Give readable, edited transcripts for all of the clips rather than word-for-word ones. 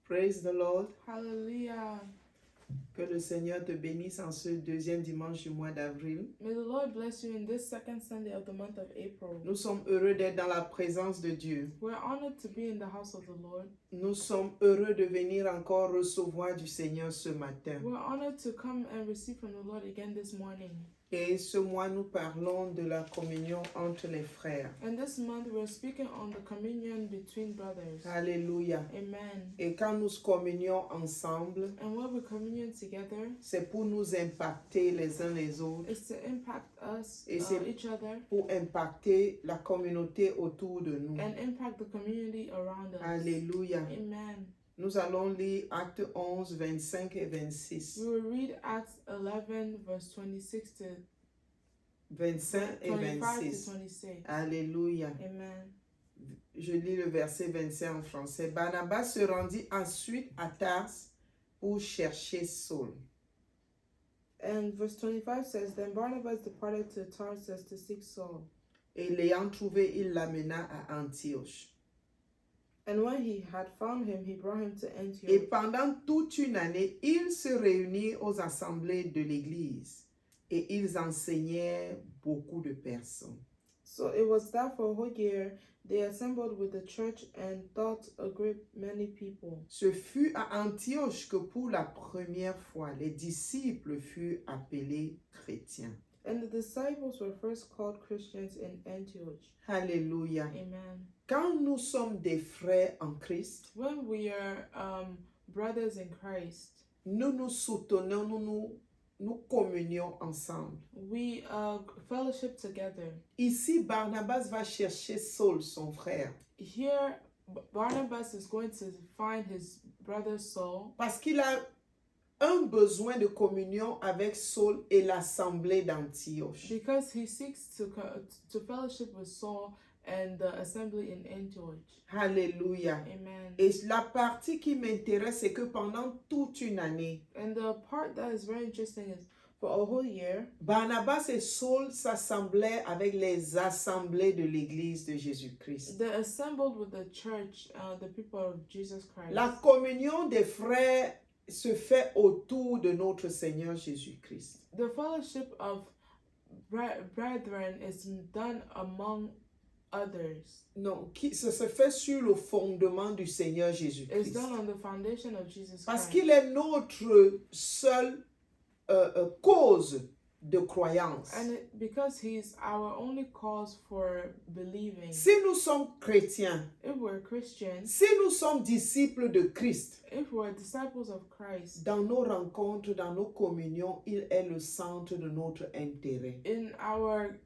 Praise the Lord. Hallelujah. Que le Seigneur te bénisse en ce deuxième dimanche du mois d'avril. May the Lord bless you in this second Sunday of the month of April. Nous sommes heureux d'être dans la présence de Dieu. We're honored to be in the house of the Lord. Nous sommes heureux de venir encore recevoir du Seigneur ce matin. We're honored to come and receive from the Lord again this morning. Et ce mois, nous parlons de la communion entre les frères. And this month we're speaking on the communion between brothers. Alléluia. Amen. Et quand nous communions ensemble, And when we communion together, c'est pour nous impacter les uns les autres, it's to impact us, Et c'est- each other, pour impacter la communauté autour de nous. and impact the community around us. Alléluia. Amen. Nous allons lire Actes 11, 25 et 26. We will read Acts 11 verse 26 to 25 et 25 to 26. 26. Alléluia. Amen. Je lis le verset 25 en français. Barnabas se rendit ensuite à Tarse pour chercher Saul. And verse 25 says, Then Barnabas departed to Tarsus to seek Saul. Et l'ayant trouvé, il l'amena à Antioche. And when he had found him, he brought him to Et Antioch. pendant toute une année, ils se réunirent aux assemblées de l'Église et ils enseignèrent beaucoup de personnes. So it was that for a whole year they assembled with the church and taught a great many people. Ce fut à Antioche que pour la première fois, les disciples furent appelés chrétiens. And the disciples were first called Christians in Antioch. Alléluia. Amen. Quand nous sommes des frères en Christ, When we are brothers in Christ, nous nous soutenons, nous communions ensemble. we fellowship together. Ici, Barnabas va chercher Saul, son frère, Here, Barnabas is going to find his brother Saul parce qu'il a un besoin de communion avec Saul et l'assemblée d'Antioche. because he seeks to fellowship with Saul and the assembly in Antioch. Alléluia. Amen. Et la partie qui m'intéresse, c'est que pendant toute une année, And the part that is very interesting is for a whole year, Barnabas et Saul s'assemblaient avec les assemblées de l'Église de Jésus-Christ. they assembled with the church, the people of Jesus Christ. La communion des frères se fait autour de notre Seigneur Jésus-Christ. The fellowship of brethren is done among others. Non, ça se fait sur le fondement du Seigneur It's Jésus-Christ. done on the foundation of Jesus Parce Christ. qu'il est notre seule cause de croyance. And because he's our only cause for believing. Si nous sommes chrétiens, If we're Christians, si nous sommes disciples de Christ, if we're disciples of Christ, dans nos rencontres, dans nos communions, il est le centre de notre intérêt. in our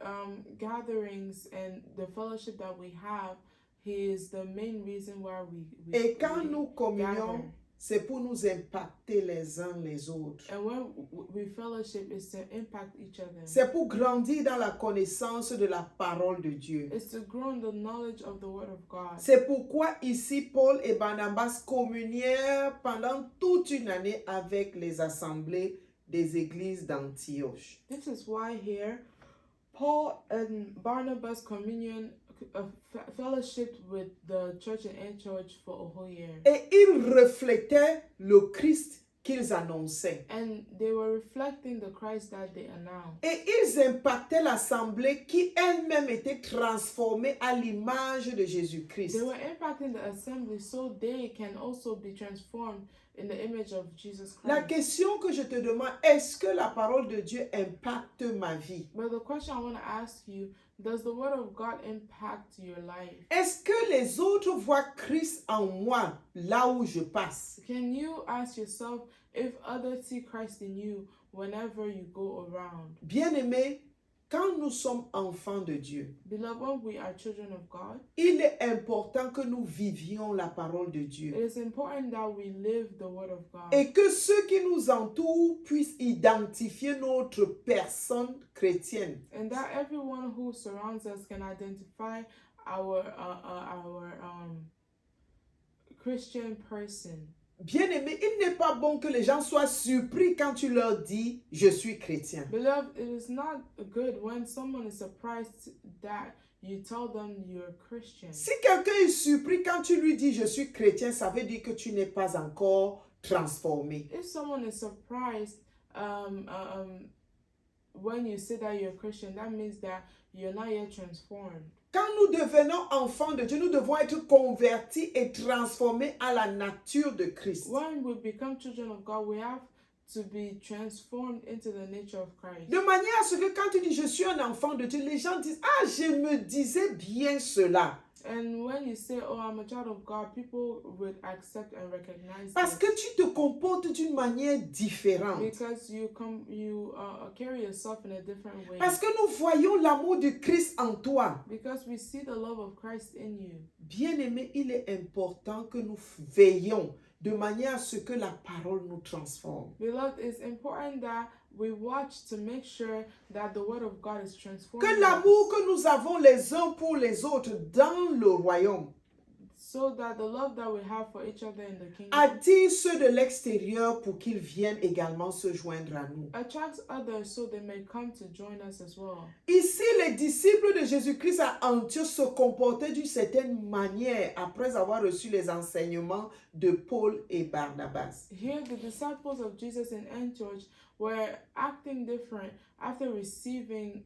gatherings and the fellowship that we have, he is the main reason why we Et quand nous gather. communions, c'est pour nous impacter les uns les autres. And when we fellowship, is to impact each other. C'est pour grandir dans la connaissance de la parole de Dieu. It's to grow in the knowledge of the Word of God. C'est pourquoi ici Paul et Barnabas communièrent pendant toute une année avec les assemblées des églises d'Antioche. This is why here, Paul and Barnabas fellowship with the church in Antioch for a whole year. Et ils reflétaient le Christ qu'ils annonçaient. And they were reflecting the Christ that they announced. Et ils impactaient l'assemblée qui elle-même était transformée à l'image de Jésus-Christ. They were impacting the assembly so they can also be transformed in the image of Jesus La Christ. question que je te demande, est-ce que la parole de Dieu impacte ma vie? But the question I want to ask you, does the Word of God impact your life? Est-ce que les autres voient Christ en moi là où je passe? Can you ask yourself if others see Christ in you whenever you go around? Bien-aimés, quand nous sommes enfants de Dieu, Beloved, when we are children of God, il est important que nous vivions la parole de it Dieu is important that we live the Word of God. et que ceux qui nous entourent puissent identifier notre personne chrétienne. And that everyone who surrounds us can identify our Christian person. Bien-aimé, il n'est pas bon que les gens soient surpris quand tu leur dis « je suis chrétien ». Beloved, it is not good when someone is surprised that you tell them you're Christian. Si quelqu'un est surpris quand tu lui dis je suis chrétien, ça veut dire que tu n'es pas encore transformé. If someone is surprised when you say that you're Christian, that means that you're not yet transformed. Quand nous devenons enfants de Dieu, nous devons être convertis et transformés à la nature de Christ. When we become children of God, we have to be transformed into the nature of Christ. De manière à ce que quand tu dis je suis un enfant de Dieu, les gens disent ah, je me disais bien cela. And when you say, oh, I'm a child of God, people would accept and recognize Parce que tu te comportes d'une manière différente. because you carry yourself in a different way. Parce que nous voyons l'amour de Christ en toi. Because we see the love of Christ in you. Bien-aimé, il est important que nous veillions de manière à ce que la parole nous transforme. Beloved, it's important that we watch to make sure that the word of God is transformed. Que l'amour que nous avons les uns pour les autres dans le royaume So that the love that we have for each other in the kingdom attire ceux de l'extérieur pour qu'ils viennent également se joindre à nous. attracts others so they may come to join us as well. Ici, les disciples de Jésus-Christ à Antioche se comportaient d'une certaine manière après avoir reçu les enseignements de Paul et Barnabas. Here, the disciples of Jesus in Antioch were acting different after receiving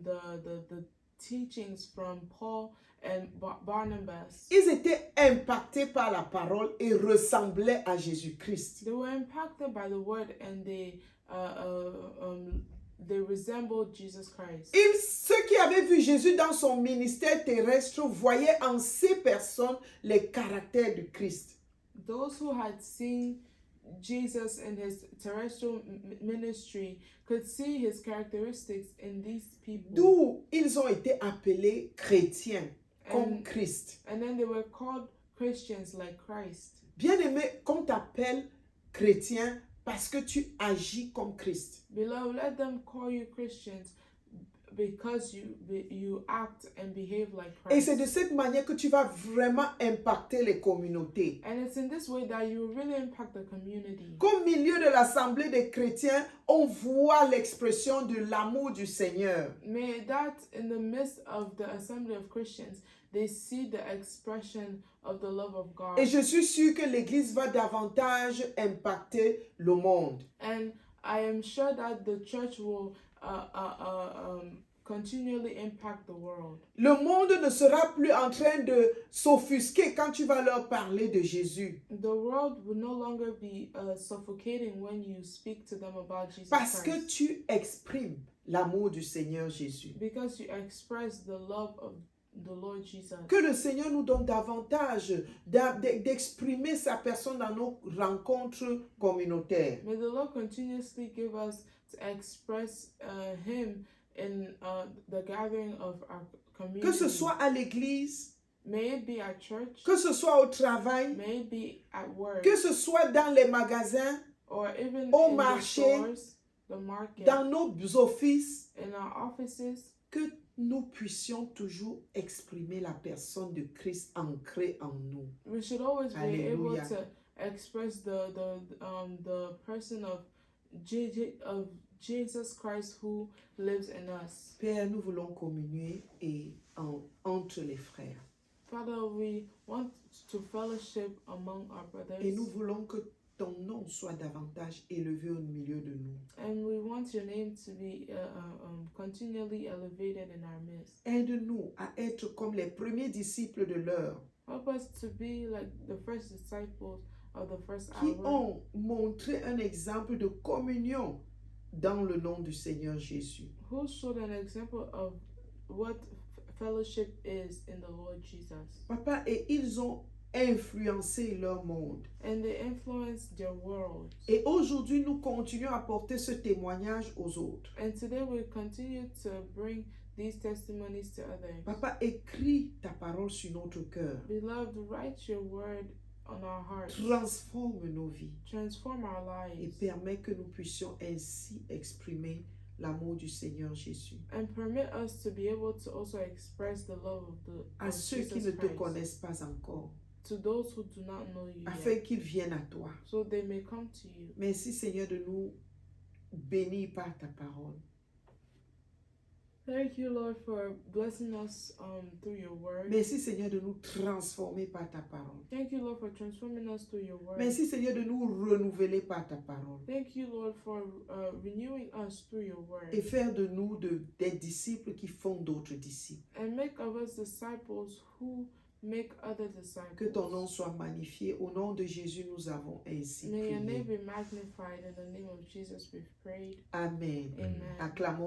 the teachings from Paul and Barnabas. Ils étaient impactés par la parole et ressemblaient à Jésus-Christ. They were impacted by the word and they resembled Jesus Christ. Ceux qui avaient vu Jésus dans son ministère terrestre voyaient en ces personnes les caractères de Christ. Those who had seen Jesus in his terrestrial ministry could see his characteristics in these people. D'où ils ont été appelés chrétiens, comme Christ. And then they were called Christians like Christ. Bien-aimé, qu'on t'appelle chrétien parce que tu agis comme Christ. Beloved, let them call you Christians because you act and behave like Christ. Et c'est de cette manière que tu vas vraiment impacter les communautés. And it's in this way that you really impact the community. Qu'au milieu de l'assemblée des chrétiens, on voit l'expression de l'amour du Seigneur. May that in the midst of the assembly of Christians, they see the expression of the love of God. Et je suis sûre que l'Église va davantage impacter le monde. And I am sure that the church will continually impact the world. Le monde ne sera plus en train de s'offusquer quand tu vas leur parler de Jésus. The world will no longer be suffocating when you speak to them about Jesus Parce Christ. que tu exprimes l'amour du Seigneur Jésus. Because you express the love of the Lord Jesus. Que le Seigneur nous donne davantage d'exprimer sa personne dans nos rencontres communautaires. May the Lord continuously give us to express Him in the gathering of our community. Que ce soit à l'église, May it be at church, que ce soit au travail, may it be at work, que ce soit dans les magasins, or even au in marché, the stores, the market, dans nos offices, in our offices, que nous puissions toujours exprimer la personne de Christ ancrée en nous. we should always be able Alléluia. to express the person of Jesus Christ who lives in us. Père, nous voulons communier entre les frères. Father, we want to fellowship among our brothers. Et nous voulons que ton nom soit davantage élevé au milieu de nous. And we want your name to be continually elevated in our midst. Aide-nous à être comme les premiers disciples de l'heure, Help us to be like the first disciples of the first qui hour, ont montré un exemple de communion dans le nom du Seigneur Jésus. who showed an example of what fellowship is in the Lord Jesus. Papa, et ils ont influencé leur monde. And they influenced their world. Et aujourd'hui, nous continuons à porter ce témoignage aux autres. And today we continue to bring these testimonies to others. Papa, écris ta parole sur notre cœur. Beloved, write your word on our hearts. Transforme nos vies Transform our et lives. permets que nous puissions ainsi exprimer l'amour du Seigneur Jésus. And permit us to be able to also express the love À of ceux qui Jesus ne te Christ connaissent pas encore, to those who do not know you afin yet, qu'ils viennent à toi. so they may come to you. Merci Seigneur de nous bénir par ta parole. Thank you, Lord, for blessing us through your word. Merci Seigneur de nous transformer par ta parole. Thank you, Lord, for transforming us through your word. Merci Seigneur de nous renouveler par ta parole. Thank you, Lord, for renewing us through your word. Et faire de nous des disciples qui font d'autres disciples. And make of us disciples who make other disciples. Que ton nom soit magnifié. Au nom de Jésus, nous avons ainsi May your name prié. be magnified. In the name of Jesus, we've prayed. Amen. Amen. Acclamons